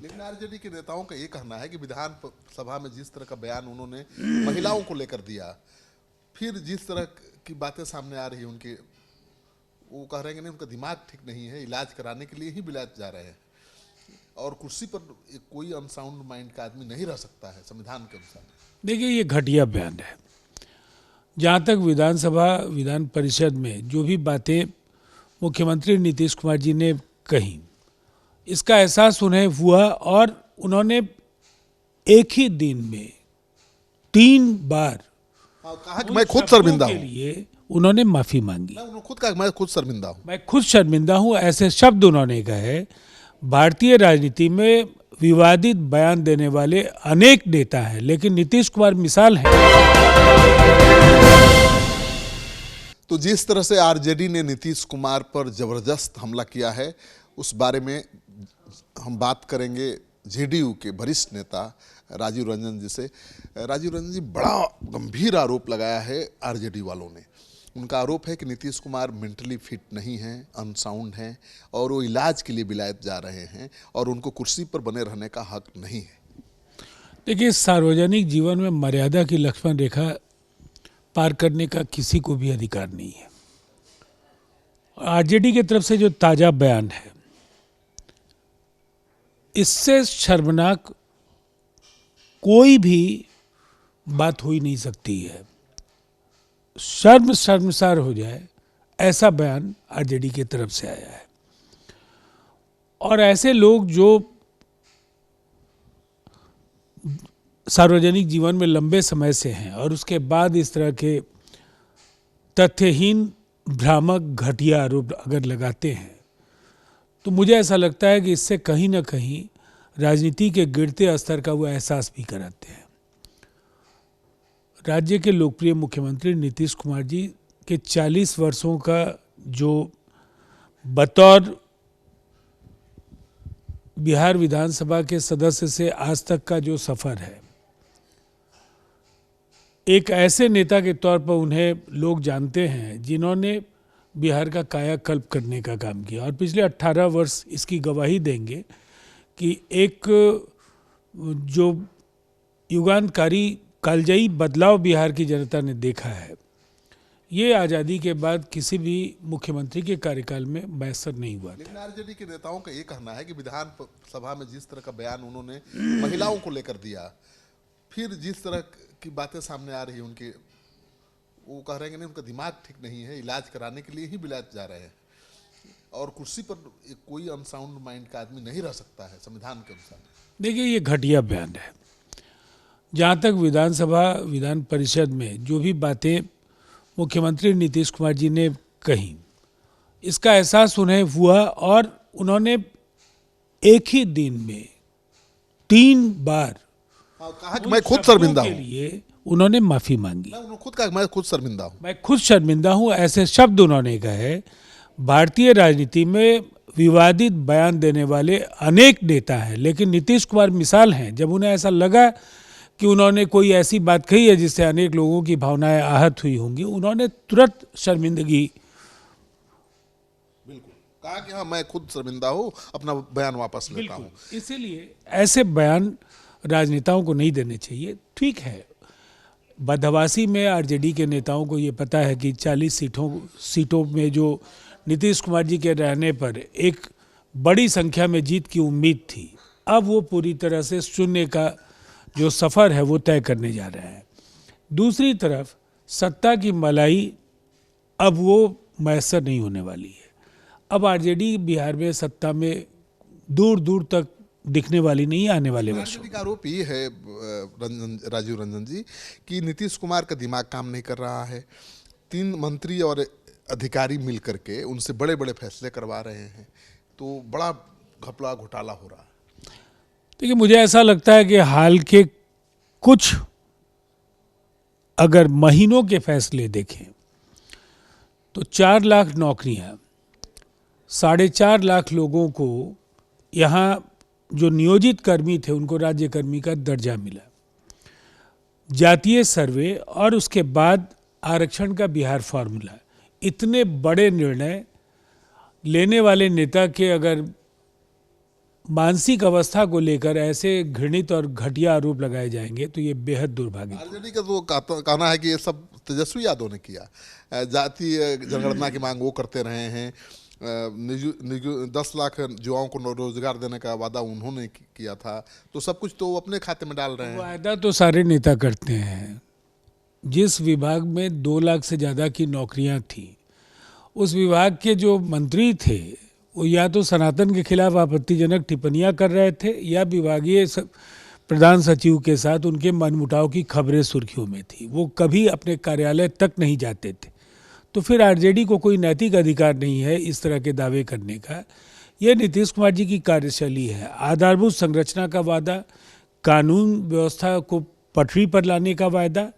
लेकिन आरजेडी के नेताओं का ये कहना है कि विधान सभा में जिस तरह का बयान उन्होंने महिलाओं को लेकर दिया, फिर जिस तरह की बातें सामने आ रही है उनके, वो कह रहे हैं कि नहीं उनका दिमाग ठीक नहीं है, इलाज कराने के लिए ही विलायत जा रहे हैं और कुर्सी पर कोई अनसाउंड माइंड का आदमी नहीं रह सकता है संविधान के अनुसार। देखिए, ये घटिया बयान है। जहाँ तक विधानसभा विधान परिषद में जो भी बातें मुख्यमंत्री नीतीश कुमार जी ने कही, इसका एहसास उन्हें हुआ और उन्होंने एक ही दिन में 3 बार कहा कि मैं खुद शर्मिंदा हूं, लिए उन्होंने माफी मांगी। उन्होंने खुद कहा मैं खुद शर्मिंदा हूं, मैं खुद शर्मिंदा हूं, ऐसे शब्द उन्होंने कहे। भारतीय राजनीति में विवादित बयान देने वाले अनेक नेता हैं, लेकिन नीतीश कुमार मिसाल हैं। तो जिस तरह से आरजेडी ने नीतीश कुमार पर जबरदस्त हमला किया है, उस बारे में हम बात करेंगे जेडीयू के वरिष्ठ नेता राजीव रंजन जी से। राजीव रंजन जी, बड़ा गंभीर आरोप लगाया है आरजेडी वालों ने। उनका आरोप है कि नीतीश कुमार मेंटली फिट नहीं हैं, अनसाउंड हैं और वो इलाज के लिए विलायत जा रहे हैं और उनको कुर्सी पर बने रहने का हक नहीं है। देखिए, सार्वजनिक जीवन में मर्यादा की लक्ष्मण रेखा पार करने का किसी को भी अधिकार नहीं है। आरजेडी की तरफ से जो ताजा बयान है, इससे शर्मनाक कोई भी बात हो ही नहीं सकती है। शर्मसार हो जाए ऐसा बयान आरजेडी की तरफ से आया है। और ऐसे लोग जो सार्वजनिक जीवन में लंबे समय से हैं और उसके बाद इस तरह के तथ्यहीन, भ्रामक, घटिया आरोप अगर लगाते हैं, तो मुझे ऐसा लगता है कि इससे कहीं ना कहीं राजनीति के गिरते स्तर का वो एहसास भी कराते हैं। राज्य के लोकप्रिय मुख्यमंत्री नीतीश कुमार जी के 40 वर्षों का जो बतौर बिहार विधानसभा के सदस्य से आज तक का जो सफर है, एक ऐसे नेता के तौर पर उन्हें लोग जानते हैं जिन्होंने बिहार का कायाकल्प करने का काम किया और पिछले 18 वर्ष इसकी गवाही देंगे कि एक जो युगांतकारी कालजयी बदलाव बिहार की जनता ने देखा है, ये आज़ादी के बाद किसी भी मुख्यमंत्री के कार्यकाल में मैसर नहीं हुआ। लेकिन आरजेडी के नेताओं का ये कहना है कि विधान सभा में जिस तरह का बयान उन्होंने महिलाओं को लेकर दिया, फिर जिस तरह की बातें सामने आ रही है उनके, वो कह रहे हैं कि नहीं उनका दिमाग ठीक नहीं है, इलाज कराने के लिए ही विलायत जा रहे हैं और कुर्सी पर कोई अनसाउंड माइंड का आदमी नहीं रह सकता है संविधान के अनुसार। देखिए, ये घटिया बयान है। जहाँ तक विधानसभा विधान परिषद में जो भी बातें मुख्यमंत्री नीतीश कुमार जी ने कही, इसका एहसास उन्हें हुआ और उन्होंने एक ही दिन में 3 बार कहा कि मैं खुद शर्मिंदा हूं, लिए उन्होंने माफी मांगी। उन्होंने खुद कहा मैं खुद शर्मिंदा हूं, मैं खुद शर्मिंदा हूं, ऐसे शब्द उन्होंने कहे। भारतीय राजनीति में विवादित बयान देने वाले अनेक नेता हैं, लेकिन नीतीश कुमार मिसाल हैं। जब उन्हें ऐसा लगा कि उन्होंने कोई ऐसी बात कही है जिससे अनेक लोगों की भावनाएं आहत हुई होंगी, उन्होंने तुरंत शर्मिंदगी, बिल्कुल कहा कि हाँ मैं खुद शर्मिंदा हूँ, अपना बयान वापस लेता हूँ। इसीलिए ऐसे बयान राजनेताओं को नहीं देने चाहिए। ठीक है, बदहवासी में आरजेडी के नेताओं को ये पता है कि 40 सीटों में जो नीतीश कुमार जी के रहने पर एक बड़ी संख्या में जीत की उम्मीद थी, अब वो पूरी तरह से शून्य का जो सफ़र है वो तय करने जा रहे हैं। दूसरी तरफ सत्ता की मलाई अब वो मैसर नहीं होने वाली है। अब आरजेडी बिहार में सत्ता में दूर दूर तक दिखने वाली नहीं आने वाले वर्षों। का आरोप ये है राजीव रंजन जी कि नीतीश कुमार का दिमाग काम नहीं कर रहा है। 3 मंत्री और अधिकारी मिल करके उनसे बड़े बड़े फैसले करवा रहे हैं, तो बड़ा घपला घोटाला हो रहा है। देखिए, मुझे ऐसा लगता है कि हाल के कुछ अगर महीनों के फैसले देखें तो 4 लाख नौकरियां, 4.5 लाख लोगों को यहाँ जो नियोजित कर्मी थे उनको राज्य कर्मी का दर्जा मिला, जातीय सर्वे और उसके बाद आरक्षण का बिहार फॉर्मूला। इतने बड़े निर्णय लेने वाले नेता के अगर मानसिक अवस्था को लेकर ऐसे घृणित और घटिया आरोप लगाए जाएंगे तो ये बेहद दुर्भाग्य। आरजेडी का तो कहना है कि ये सब तेजस्वी यादव ने किया। जातीय जनगणना की मांग वो करते रहे हैं। 10 लाख युवाओं को रोजगार देने का वादा उन्होंने किया था, तो सब कुछ तो वो अपने खाते में डाल रहे हैं। वायदा तो सारे नेता करते हैं। जिस विभाग में 2 लाख से ज़्यादा की नौकरियां थी, उस विभाग के जो मंत्री थे वो या तो सनातन के खिलाफ आपत्तिजनक टिप्पणियां कर रहे थे या विभागीय प्रधान सचिव के साथ उनके मनमुटाव की खबरें सुर्खियों में थी। वो कभी अपने कार्यालय तक नहीं जाते थे। तो फिर आरजेडी को कोई नैतिक अधिकार नहीं है इस तरह के दावे करने का। यह नीतीश कुमार जी की कार्यशैली है। आधारभूत संरचना का वादा, कानून व्यवस्था को पटरी पर लाने का वादा,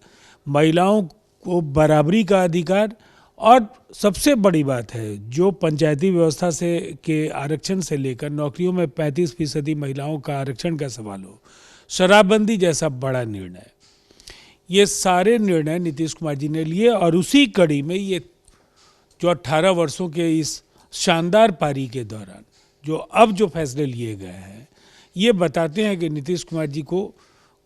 महिलाओं को बराबरी का अधिकार, और सबसे बड़ी बात है जो पंचायती व्यवस्था से के आरक्षण से लेकर नौकरियों में 35% महिलाओं का आरक्षण का सवाल हो, शराबबंदी जैसा बड़ा निर्णय, ये सारे निर्णय नीतीश कुमार जी ने लिए। और उसी कड़ी में ये जो 18 वर्षों के इस शानदार पारी के दौरान जो फैसले लिए गए हैं, ये बताते हैं कि नीतीश कुमार जी को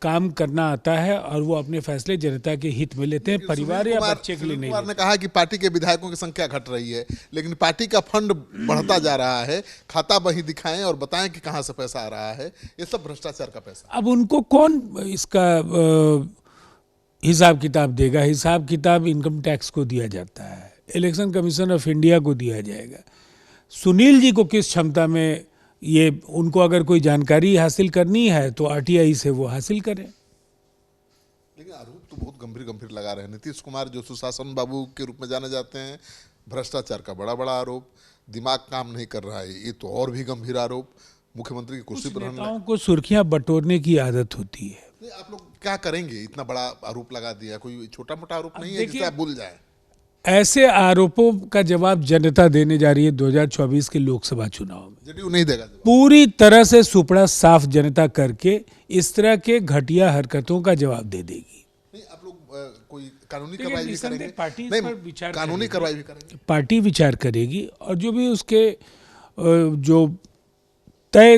काम करना आता है और वो अपने फैसले जनता के हित में लेते हैं, परिवार या बच्चे के लिए नहीं। कुमार ने कहा कि पार्टी के विधायकों की संख्या घट रही है, लेकिन पार्टी का फंड बढ़ता जा रहा है। खाता बही दिखाएं और बताएं कि कहां से पैसा आ रहा है। ये सब भ्रष्टाचार का पैसा। अब उनको कौन इसका हिसाब किताब देगा? हिसाब किताब इनकम टैक्स को दिया जाता है, इलेक्शन कमीशन ऑफ इंडिया को दिया जाएगा। सुनील जी को किस क्षमता में ये, उनको अगर कोई जानकारी हासिल करनी है तो आरटीआई से वो हासिल करें। लेकिन आरोप तो बहुत गंभीर गंभीर लगा रहे हैं। नीतीश कुमार जो सुशासन बाबू के रूप में जाने जाते हैं, भ्रष्टाचार का बड़ा बड़ा आरोप, दिमाग काम नहीं कर रहा है, ये तो और भी गंभीर आरोप। मुख्यमंत्री की कुर्सी पर नेताओं को सुर्खियां बटोरने की आदत होती है। आप लोग क्या करेंगे? इतना बड़ा आरोप लगा दिया, कोई छोटा मोटा आरोप नहीं है जिसे आप भूल जाए। ऐसे आरोपों का जवाब जनता देने जा रही है 2024 के लोकसभा चुनाव में। जेडीयू नहीं देगा जवाब। पूरी तरह से सुपड़ा साफ जनता करके इस तरह के घटिया हरकतों का जवाब दे देगी। नहीं, आप लोग कोई कानूनी कार्रवाई भी करेंगे? पार्टी इस पर विचार कानूनी कार्रवाई भी करेंगे। पार्टी विचार करेगी और जो भी उसके जो तय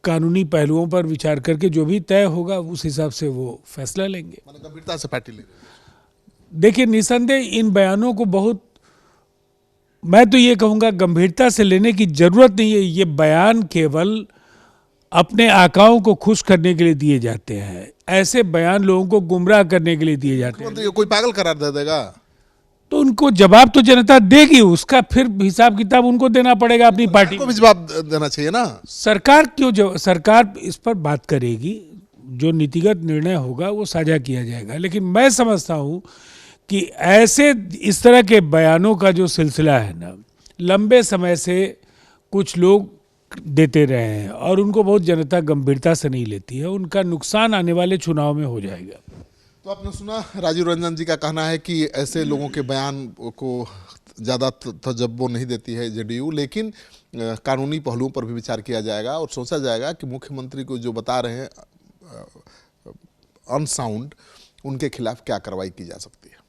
कानूनी पहलुओं पर विचार करके जो भी तय होगा उस हिसाब से वो फैसला लेंगे। गंभीरता से पार्टी लेगी। देखिए, निसंदेह इन बयानों को बहुत, मैं तो ये कहूँगा गंभीरता से लेने की जरूरत नहीं है। ये बयान केवल अपने आकाओं को खुश करने के लिए दिए जाते हैं। ऐसे बयान लोगों को गुमराह करने के लिए दिए जाते हैं। कोई पागल करार दे देगा तो उनको जवाब तो जनता देगी, उसका फिर हिसाब किताब उनको देना पड़ेगा। अपनी पार्टी को भी जवाब देना चाहिए ना। सरकार इस पर बात करेगी, जो नीतिगत निर्णय होगा वो साझा किया जाएगा। लेकिन मैं समझता हूँ कि ऐसे इस तरह के बयानों का जो सिलसिला है ना, लंबे समय से कुछ लोग देते रहे हैं और उनको बहुत जनता गंभीरता से नहीं लेती है। उनका नुकसान आने वाले चुनाव में हो जाएगा। तो आपने सुना, राजीव रंजन जी का कहना है कि ऐसे लोगों के बयान को ज़्यादा तजब्बो नहीं देती है जेडीयू, लेकिन कानूनी पहलुओं पर भी विचार किया जाएगा और सोचा जाएगा कि मुख्यमंत्री को जो बता रहे हैं अनसाउंड, उनके खिलाफ क्या कार्रवाई की जा सकती है।